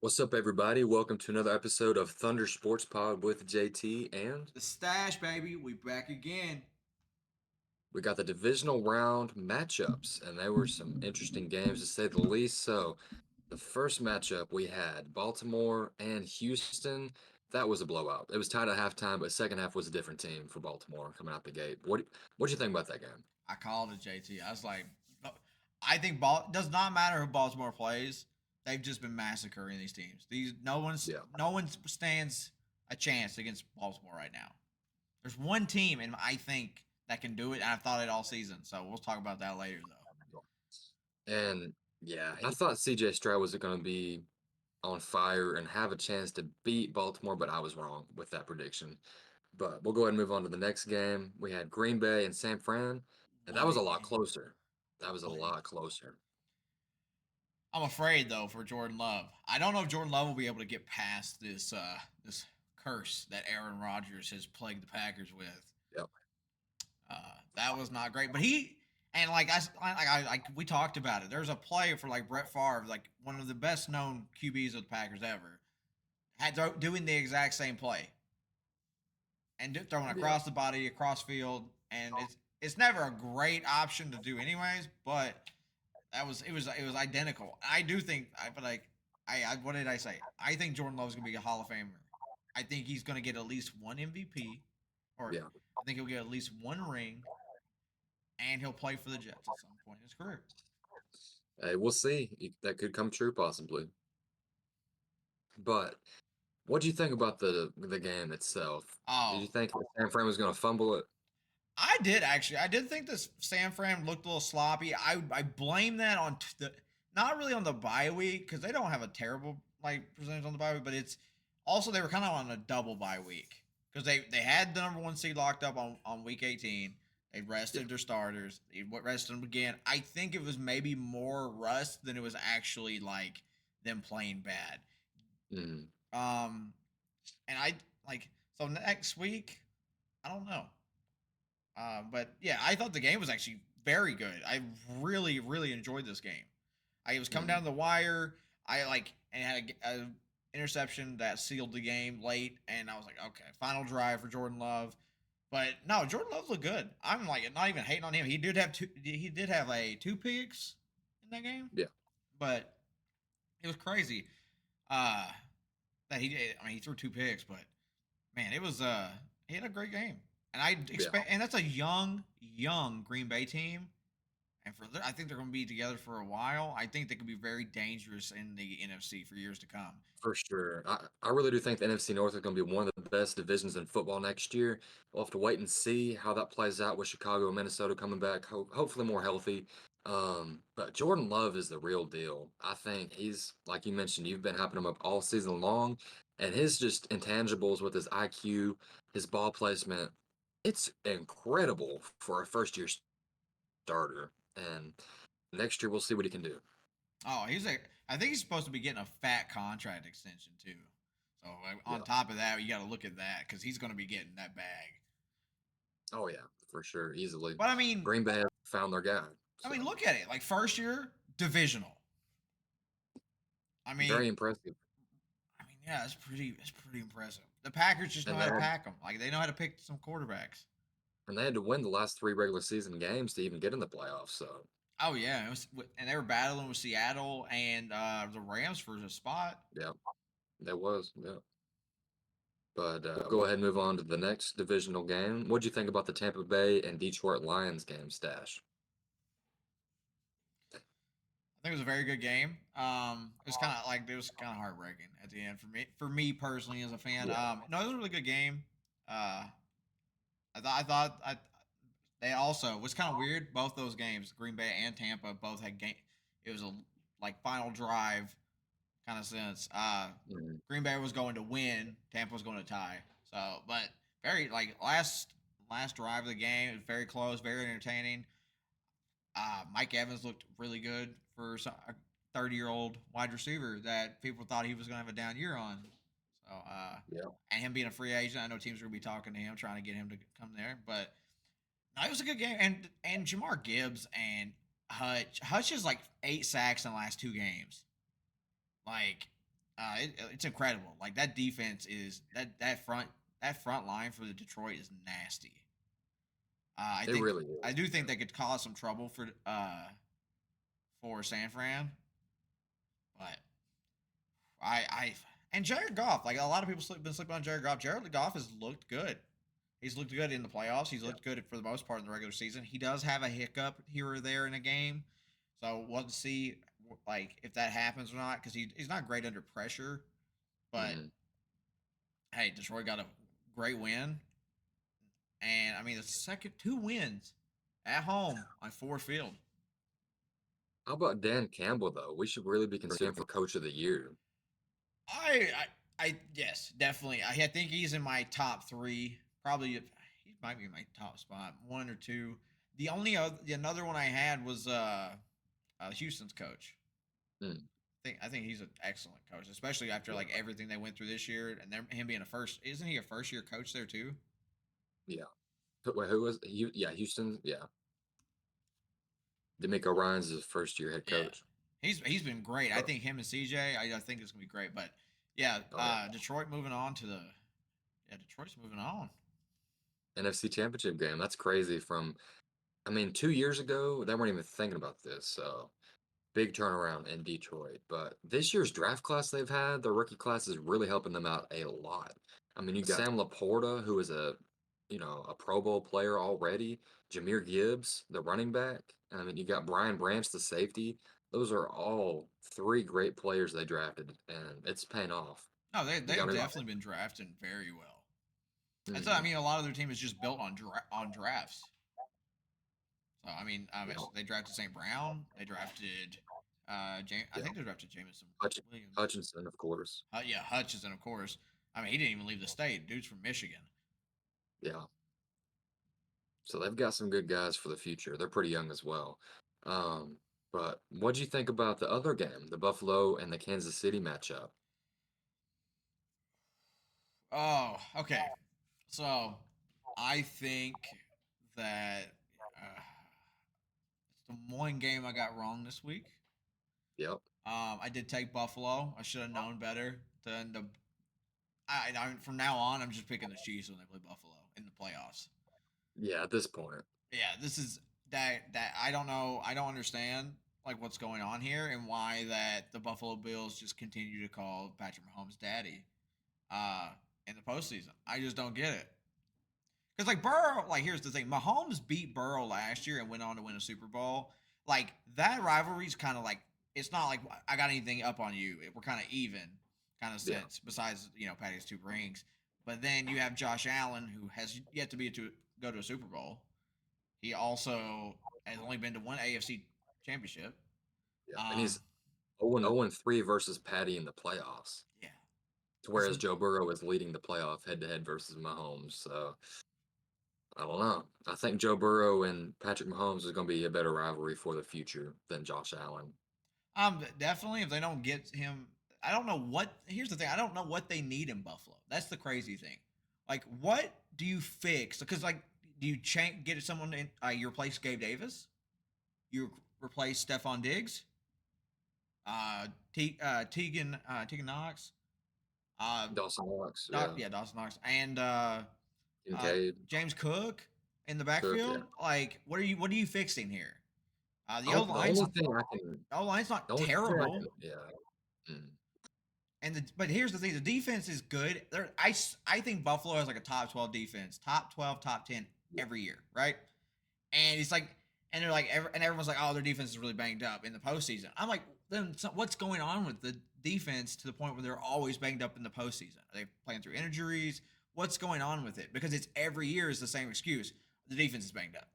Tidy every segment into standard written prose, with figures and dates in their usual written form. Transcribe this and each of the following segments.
What's up, everybody? Welcome to another episode of Thunder Sports Pod with JT, and The stash, baby. We back again. we got the divisional round matchups, and there were some interesting games to say the least. So, the first matchup we had Baltimore and Houston. That was a blowout. It was tied at halftime, but second half was a different team for Baltimore coming out the gate. What do you think about that game? I called it, JT. I was like, no, I think ball does not matter who Baltimore plays. They've just been massacring these teams. These Yeah. no one stands a chance against Baltimore right now. There's one team, and I think that can do it. And I've thought it all season. So we'll talk about that later, though. And yeah, I thought CJ Stroud was going to be on fire and have a chance to beat Baltimore, but I was wrong with that prediction. But we'll go ahead and move on to the next game. We had Green Bay and San Fran, and that What was a a lot game! closer. That was a What a lot game! closer. I'm afraid though for Jordan Love. I don't know if Jordan Love will be able to get past this curse that Aaron Rodgers has plagued the Packers with. Yep. That was not great. But he and we talked about it. There's a play for like Brett Favre, like one of the best known QBs of the Packers ever, doing the exact same play and throwing Yeah. across the body, across field, and it's never a great option to do anyways. But it was identical. I do think I but like I what did I say? I think Jordan Love's gonna be a Hall of Famer. I think he's gonna get at least one MVP, or Yeah. I think he'll get at least one ring, and he'll play for the Jets at some point in his career. Hey, we'll see. That could come true possibly. But what do you think about the game itself? Did you Oh, think San Fran was going to fumble it? I did actually. I did think this San Fran looked a little sloppy. I blame that on the not really on the bye week because they don't have a terrible like percentage on the bye week, but it's also they were kind of on a double bye week because they had the number one seed locked up on week 18. They Yeah. rested their starters. They rested them again. I think it was maybe more rust than it was actually like them playing bad. Mm, Um, and I like so next week. I don't know. But yeah, I thought the game was actually very good. I really, really enjoyed this game. I was coming mm. down the wire. I like and had a interception that sealed the game late, and I was like, okay, final drive for Jordan Love. But no, Jordan Love looked good. I'm like not even hating on him. He did have two. He did have a two picks in that game, Yeah. but it was crazy. Uh, that he did. I mean, he threw two picks, but man, it was he had a great game, and I Yeah. expect, and that's a young Green Bay team, and I think they're going to be together for a while. I think they could be very dangerous in the NFC for years to come. For sure. I really do think the NFC North is going to be one of the best divisions in football next year. We'll have to wait and see how that plays out with Chicago and Minnesota coming back, hopefully more healthy. But Jordan Love is the real deal. I think he's, like you mentioned, you've been hyping him up all season long, and his just intangibles with his IQ, his ball placement, it's incredible for a first year starter. And next year, we'll see what he can do. Oh, I think he's supposed to be getting a fat contract extension too. So like, on Yeah. top of that, you got to look at that because he's going to be getting that bag. Oh, yeah, for sure, easily. But I mean, Green Bay has found their guy. So look at it. Like first year divisional. I very mean, impressive. yeah, it's pretty impressive. The Packers just know And how they to had pack them. Like they know how to pick some quarterbacks. and they had to win the last three regular season games to even get in the playoffs. So Oh yeah, and they were battling with Seattle and the Rams for the spot. yeah, that was yeah. But go ahead and move on to the next divisional game. What'd you think about the Tampa Bay and Detroit Lions game, Stash? I think it was a very good game. It was kind of heartbreaking at the end for me. For me personally, as a fan, Yeah. no, it was a really good game. Uh, I thought they also was kind of weird. Both those games, Green Bay and Tampa, both had game. It was a like final drive kind of sense. Mhm. Green Bay was going to win, Tampa was going to tie. So, but very like last drive of the game, it was very close, very entertaining. Mike Evans looked really good for a 30-year-old wide receiver that people thought he was going to have a down year on. So, Yeah. and him being a free agent, I know teams are going to be talking to him, trying to get him to come there. But no, it was a good game, and Jamar Gibbs and Hutch. Hutch is like 8 sacks in the last 2 games. Like, It's incredible. Like that defense is that front line for the Detroit is nasty. I It think really I is. do think they could cause some trouble for San Fran, but I and Jared Goff. Like a lot of people been sleeping on Jared Goff. Jared Goff has looked good. He's looked good in the playoffs. He's Yeah. looked good for the most part in the regular season. He does have a hiccup here or there in a game, so we'll have to see like if that happens or not because he's not great under pressure. But Mhm. hey, Detroit got a great win, and I mean the second two wins at home on Ford Field. How about Dan Campbell though? We should really be considering for Coach of the Year. I, yes, definitely. I think he's in my top three. Probably he might be in my top spot, one or two. The another one I had was Houston's coach. Mm, I think he's an excellent coach, especially after yeah, like everything they went through this year, and then him being a first. Isn't he a first year coach there too? yeah. Wait, who was you? Yeah, Houston. Yeah, D'Amico Ryan's his first year head Yeah, coach. he's been great. I Oh, think him and CJ. I think it's gonna be great. But yeah, oh yeah. Detroit moving on to the Detroit's moving on. NFC Championship game. That's crazy. I mean, 2 years ago, they weren't even thinking about this. So big turnaround in Detroit. But this year's draft class they've had, the rookie class is really helping them out a lot. I mean, you got Sam Laporta, who is a Pro Bowl player already. Jameer Gibbs, the running back. I mean, you got Brian Branch, the safety. Those are all three great players they drafted, and it's paying off. No, You they've got to, definitely been drafting very well. And so I mm, mean, a lot of their team is just built on drafts. So I mean, yeah, they drafted St. Brown. They drafted I yeah. think they drafted Jameson Hutch, Williams. Hutchinson, of course. Yeah, Hutchinson, of course. I mean, he didn't even leave the state. Dude's from Michigan. Yeah. So they've got some good guys for the future. They're pretty young as well. Um, but what do you think about the other game, the Buffalo and the Kansas City matchup? Oh, okay. So I think that uh, it's the one game I got wrong this week. Yep. I did take Buffalo. I should have known better than the. From now on, I'm just picking the Chiefs when they play Buffalo in the playoffs. Yeah, at this point. Yeah, this is that I don't know. I don't understand like what's going on here and why that the Buffalo Bills just continue to call Patrick Mahomes daddy uh in the postseason. I just don't get it. Because like Burrow, like here's the thing: Mahomes beat Burrow last year and went on to win a Super Bowl. Like that rivalry's kind of like it's not like I got anything up on you. We're kind of even, kind of Yeah. sense. Besides, Patty's two rings, but then you have Josh Allen who has yet to go to a Super Bowl. He also has only been to one AFC championship. Yeah. And Um, he's 0-3 versus Patty in the playoffs. yeah, this Whereas Joe Burrow is leading the playoff head to head versus Mahomes. So I don't know. I think Joe Burrow and Patrick Mahomes is going to be a better rivalry for the future than Josh Allen. definitely if they don't get him, I don't know what. Here's the thing: I don't know what they need in Buffalo. That's the crazy thing. Like, what do you fix? Because like, do you get someone in? You replace Gabe Davis. You replace Stephon Diggs. Tegan Knox. Uh, Dawson Knox, yeah. yeah, Dawson Knox and Kincaid, James Cook in the Cook, yeah. backfield. Like, what are you fixing here? The Oh, O the line's only thing I can, the not only thing I can, terrible. yeah. Mm, But here's the thing: the defense is good. I think Buffalo has like a top 12 defense, top 12, top 10 yeah, every year, right? And it's like, and they're like, and everyone's like, oh, their defense is really banged up in the postseason. I'm like, then what's going on with the defense to the point where they're always banged up in the postseason? Are they playing through injuries? What's going on with it? Because it's every year is the same excuse. The defense is banged up,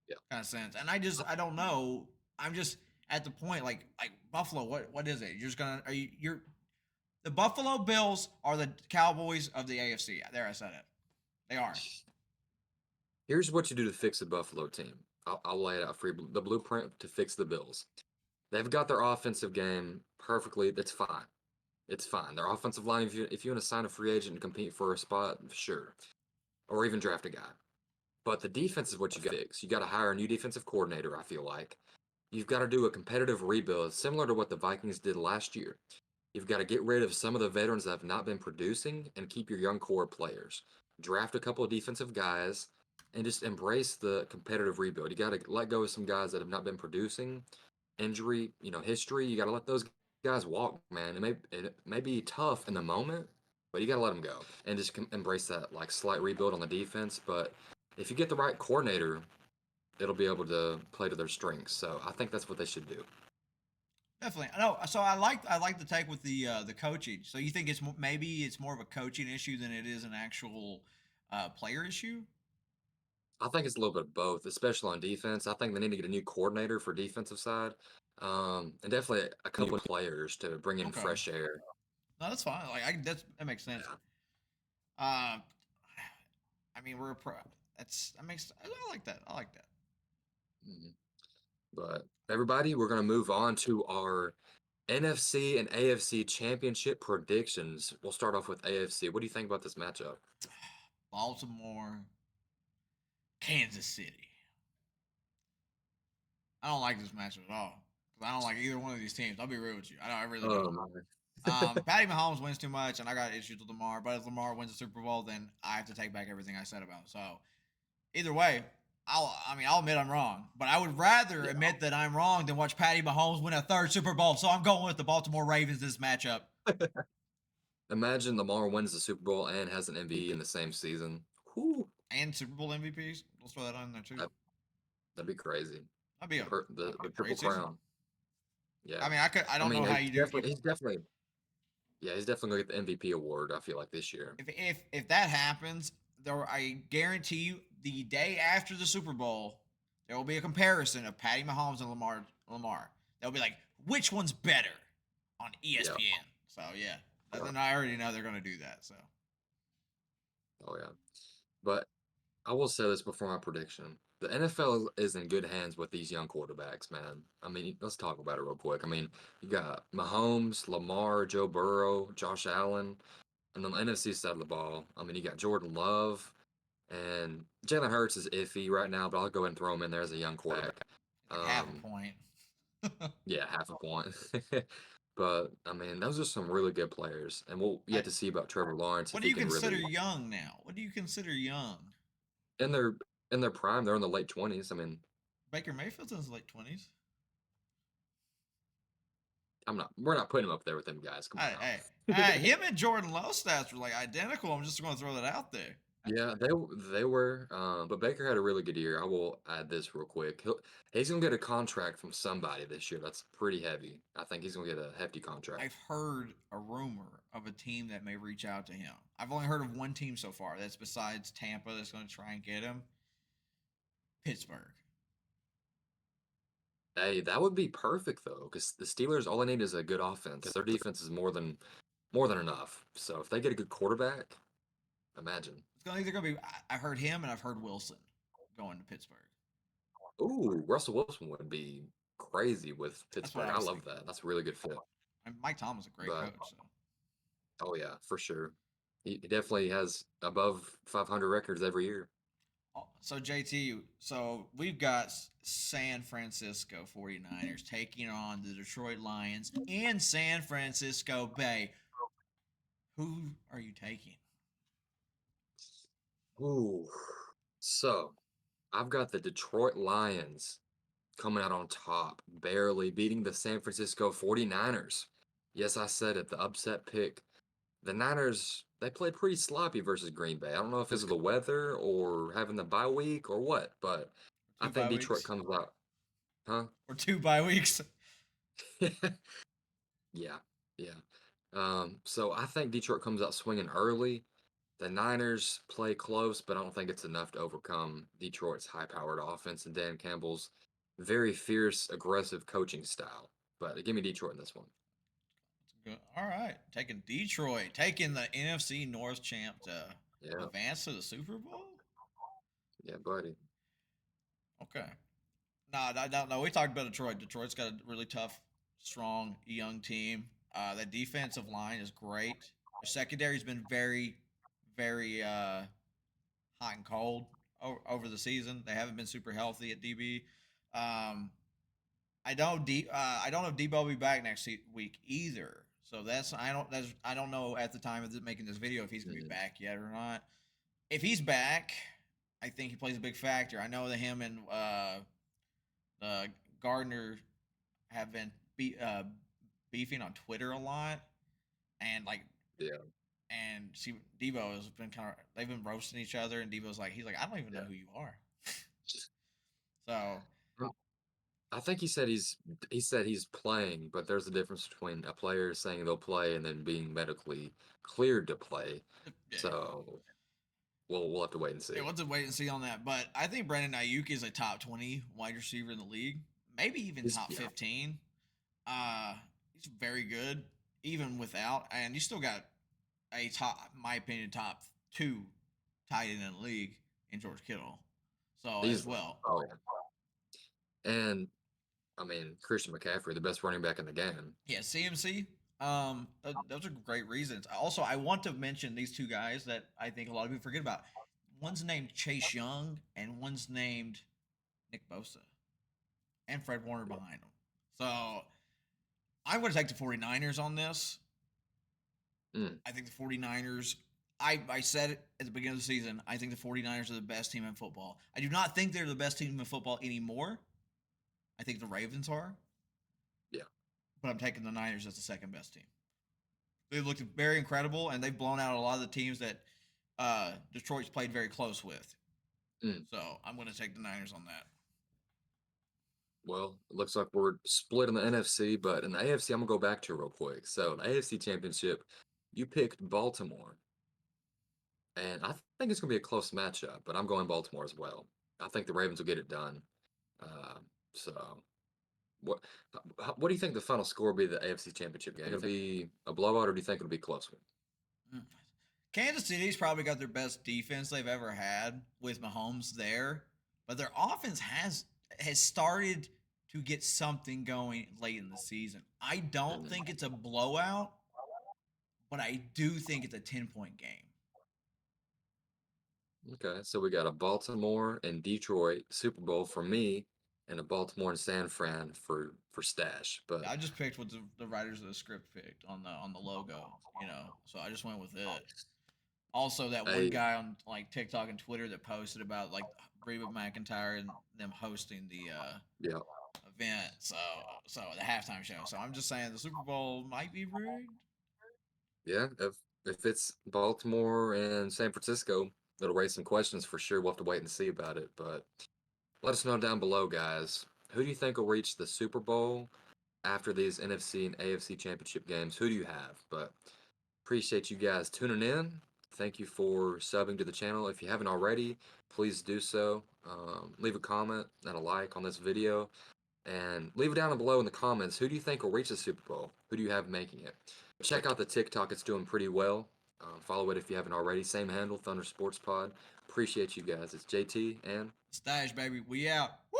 yeah. kind of sense. And I don't know. I'm just at the point like Buffalo. What is it? You're just gonna are you you're the Buffalo Bills are the Cowboys of the AFC. There, I said it. They are. Here's what you do to fix the Buffalo team. I'll lay it out for you. The blueprint to fix the Bills. They've got their offensive game perfectly. That's fine. It's fine. Their offensive line, if you want to sign a free agent and compete for a spot, sure. Or even draft a guy. But the defense is what you got to fix. You got to hire a new defensive coordinator, I feel like. You've got to do a competitive rebuild, similar to what the Vikings did last year. You've got to get rid of some of the veterans that have not been producing and keep your young core players. Draft a couple of defensive guys and just embrace the competitive rebuild. You got to let go of some guys that have not been producing. Injury, history. You got to let those guys walk, man. It may be tough in the moment, but you got to let them go and just embrace that like slight rebuild on the defense. But if you get the right coordinator, it'll be able to play to their strengths. So I think that's what they should do. Definitely. No, so I like the take with the coaching. So you think maybe it's more of a coaching issue than it is an actual player issue? I think it's a little bit of both, especially on defense. I think they need to get a new coordinator for defensive side, and definitely a couple of players to bring in Okay. fresh air. No, that's fine. Like that makes sense. Yeah. Uh, I mean, we're a pro. That makes. I like that. I like that. Mhm. But everybody, we're going to move on to our NFC and AFC championship predictions. We'll start off with AFC. What do you think about this matchup? Baltimore, Kansas City. I don't like this matchup at all because I don't like either one of these teams. I'll be real with you. I really don't. Oh my. Patty Mahomes wins too much, and I got issues with Lamar. But if Lamar wins the Super Bowl, then I have to take back everything I said about him. So either way, I'll admit I'm wrong, but I would rather Yeah. admit that I'm wrong than watch Patty Mahomes win a third Super Bowl. So I'm going with the Baltimore Ravens this matchup. Imagine Lamar wins the Super Bowl and has an MVP in the same season. Whew, And Super Bowl MVPs. Let's throw that on there too. that, that'd be crazy. That'd be a, that'd be The a triple great season. crown. Yeah. I mean, I I don't mean, know how he's you do. definitely, he's definitely, yeah, he's definitely gonna get the MVP award. I feel like this year. If that happens, I guarantee you, the day after the Super Bowl, there will be a comparison of Patty Mahomes and Lamar. They'll be like, which one's better on Yeah. ESPN. So yeah, Yeah. then I already know they're going to do that. So Oh yeah. But I will say this before my prediction. The NFL is in good hands with these young quarterbacks, man. I mean, let's talk about it real quick. I mean, you got Mahomes, Lamar, Joe Burrow, Josh Allen, and on the NFC side of the ball, I mean, you got Jordan Love, and Jalen Hurts is iffy right now, but I'll go ahead and throw him in there as a young quarterback. it's like half a Um, point. yeah, half a point. But I mean, those are some really good players, and we'll I, yet to see about Trevor Lawrence what if do he you can consider really young now? What do you consider young? in their in their prime. They're in the late 20s. I mean, Baker Mayfield's in his late 20s. we're not putting him up there with them guys. Come on Hey, now. him and Jordan Love stats were like identical. I'm just going to throw that out there. Yeah, they were, but Baker had a really good year. I will add this real quick. He's gonna get a contract from somebody this year. That's pretty heavy. I think he's gonna get a hefty contract. I've heard a rumor of a team that may reach out to him. I've only heard of one team so far. That's besides Tampa that's going to try and get him. Pittsburgh. Hey, that would be perfect though, because the Steelers all they need is a good offense. Their defense is more than enough. So if they get a good quarterback, imagine. It's going either going to be. I've heard him and I've heard Wilson going to Pittsburgh. Ooh, Russell Wilson would be crazy with That's what Pittsburgh. I I was love thinking. that. That's a really good fit. And Mike Tomlin's a great But coach. So. oh yeah, for sure. He definitely has above 500 records every year. So JT, so we've got San Francisco 49ers taking on the Detroit Lions in San Francisco Bay. Who are you taking? Ooh. So I've got the Detroit Lions coming out on top, barely beating the San Francisco 49ers. Yes, I said it, the upset pick. The Niners, they played pretty sloppy versus Green Bay. I don't know if it's the weather or having the bye week or what, but I Two think bye Detroit weeks comes out. Huh? or two bye weeks? Yeah, yeah. So I think Detroit comes out swinging early. The Niners play close, but I don't think it's enough to overcome Detroit's high-powered offense and Dan Campbell's very fierce, aggressive coaching style. But give me Detroit in this one. All right, taking Detroit, taking the NFC North champ to Yeah, advance to the Super Bowl. yeah, buddy. Okay. No. We talked about Detroit. Detroit's got a really tough, strong, young team. That defensive line is great. Their secondary's been very hot and cold over the season. They haven't been super healthy at DB. Um, I don't know if Debo will be back next week either. So I don't know at the time of making this video if he's gonna be Mm, back yet or not. If he's back, I think he plays a big factor. I know that him and Gardner have been beefing on Twitter a lot, and yeah, see Debo has been they've been roasting each other, and Debo's like he's like I don't even know yeah. who you are. So Um, I think he said he's playing, but there's a difference between a player saying they'll play and then being medically cleared to play. yeah, So we'll have to wait and yeah, see. we'll have to wait and see on that. But I think Brandon Ayuk is a top 20 wide receiver in the league, maybe even top Yeah, 15. He's very good, even without, and you still got a top, my opinion, top two tight end in the league in George Kittle. So as easily. well, Oh yeah, and I mean Christian McCaffrey, the best running back in the game. yeah, CMC. Those are great reasons. Also, I want to mention these two guys that I think a lot of people forget about. One's named Chase Young, and one's named Nick Bosa, and Fred Warner behind him. So I'm going to take the 49ers on this. Mm, I think the 49ers, I said it at the beginning of the season, I think the 49ers are the best team in football. I do not think they're the best team in football anymore. I think the Ravens are, yeah. but I'm taking the Niners as the second best team. They looked very incredible, and they've blown out a lot of the teams that Detroit's played very close with. Mm. So I'm going to take the Niners on that. Well, it looks like we're split in the NFC, but in the AFC, I'm gonna go back to real quick. So, in the AFC Championship, you picked Baltimore, and I think it's gonna be a close matchup, but I'm going Baltimore as well. I think the Ravens will get it done. Uh, so, what what do you think the final score will be of the AFC Championship game? It'll be a blowout, or do you think it'll be a close one? Mm. Kansas City's probably got their best defense they've ever had with Mahomes there, but their offense has started to get something going late in the season. I don't Mm, think it's a blowout, but I do think it's a 10-point game. okay, so we got a Baltimore and Detroit Super Bowl for me, and a Baltimore and San Fran for Stash. But I just picked what the writers of the script picked on the logo, so I just went with it. Also, that one I guy on like TikTok and Twitter that posted about like Reba McEntire and them hosting the yeah. event. So the halftime show. So I'm just saying the Super Bowl might be rigged. Yeah, if it's Baltimore and San Francisco, it'll raise some questions for sure. We'll have to wait and see about it. But let us know down below, guys. Who do you think will reach the Super Bowl after these NFC and AFC championship games? Who do you have? But appreciate you guys tuning in. Thank you for subbing to the channel. If you haven't already, please do so. Leave a comment and a like on this video. And leave it down below in the comments. Who do you think will reach the Super Bowl? Who do you have making it? Check out the TikTok. It's doing pretty well. Follow it if you haven't already. Same handle, Thunder Sports Pod. Appreciate you guys. It's JT and Stash, baby. We out. Woo!